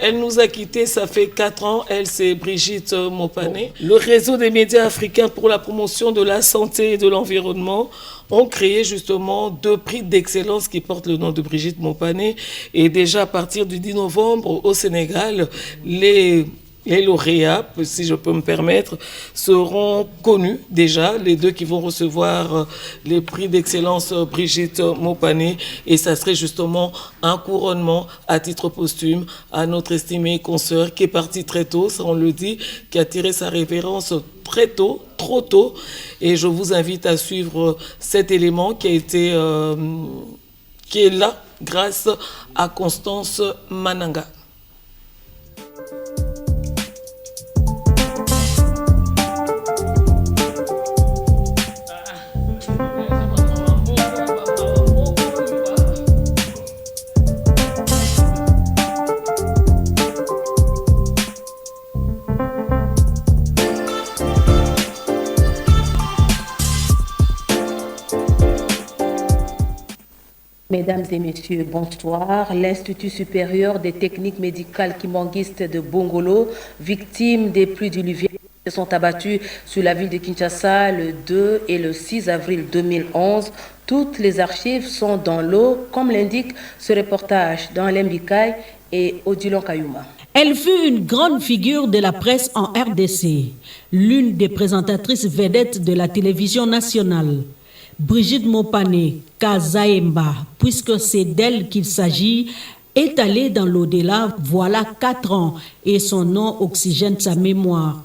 elle nous a quittés, ça fait 4 ans. Elle, c'est Brigitte Mopane. Le réseau des médias africains pour la promotion de la santé et de l'environnement ont créé justement 2 prix d'excellence qui portent le nom de Brigitte Mopane. Et déjà à partir du 10 novembre au Sénégal, les lauréats, si je peux me permettre, seront connus déjà, les 2 qui vont recevoir les prix d'excellence Brigitte Mopane, et ça serait justement un couronnement à titre posthume à notre estimée consoeur qui est partie très tôt, ça on le dit, qui a tiré sa révérence très tôt, trop tôt, et je vous invite à suivre cet élément qui est là grâce à Constance Mananga. Mesdames et messieurs, bonsoir. L'Institut supérieur des techniques médicales kimanguistes de Bongolo, victime des pluies diluviennes, se sont abattus sur la ville de Kinshasa le 2 et le 6 avril 2011. Toutes les archives sont dans l'eau, comme l'indique ce reportage dans l'Embikaï et Odilon Kayuma. Elle fut une grande figure de la presse en RDC, l'une des présentatrices vedettes de la télévision nationale. Brigitte Mopane Kazaemba, puisque c'est d'elle qu'il s'agit, est allée dans l'au-delà voilà 4 ans et son nom oxygène sa mémoire.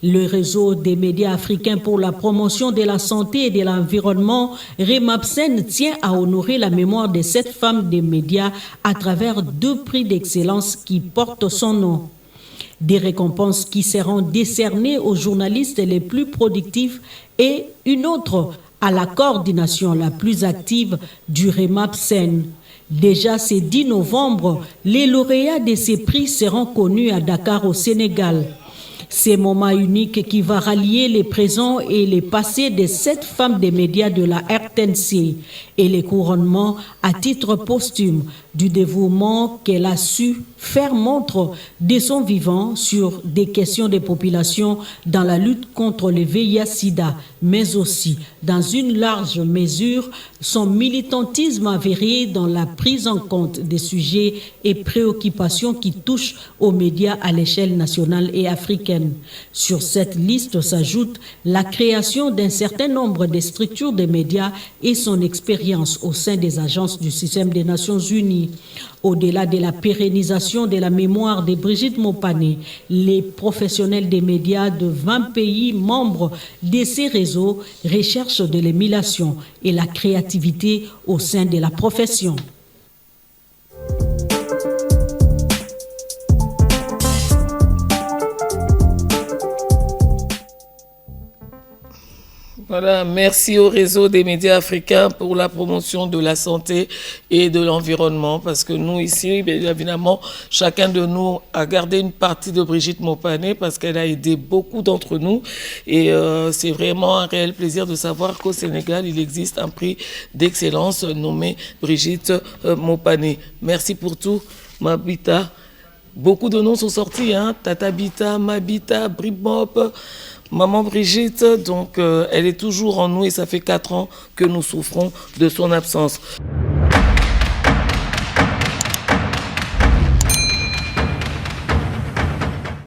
Le réseau des médias africains pour la promotion de la santé et de l'environnement, REMAPSEN, tient à honorer la mémoire de cette femme des médias à travers 2 prix d'excellence qui portent son nom. Des récompenses qui seront décernées aux journalistes les plus productifs et une autre à la coordination la plus active du REMAPSEN. Déjà ce 10 novembre, les lauréats de ces prix seront connus à Dakar au Sénégal. C'est un moment unique qui va rallier les présents et les passés de 7 femmes des médias de la RTNC et les couronnements à titre posthume du dévouement qu'elle a su faire montre de son vivant sur des questions de population dans la lutte contre le VIH-Sida, mais aussi, dans une large mesure, son militantisme avéré dans la prise en compte des sujets et préoccupations qui touchent aux médias à l'échelle nationale et africaine. Sur cette liste s'ajoute la création d'un certain nombre de structures de médias et son expérience au sein des agences du système des Nations Unies. Au-delà de la pérennisation de la mémoire de Brigitte Mopane, les professionnels des médias de 20 pays membres de ces réseaux recherchent de l'émulation et la créativité au sein de la profession. Voilà, merci au réseau des médias africains pour la promotion de la santé et de l'environnement, parce que nous ici, bien évidemment, chacun de nous a gardé une partie de Brigitte Mopane parce qu'elle a aidé beaucoup d'entre nous, et c'est vraiment un réel plaisir de savoir qu'au Sénégal, il existe un prix d'excellence nommé Brigitte Mopane. Merci pour tout, Mabita. Beaucoup de noms sont sortis, hein? Tata Bita, Mabita, Bribop, Maman Brigitte, donc elle est toujours en nous et ça fait 4 ans que nous souffrons de son absence.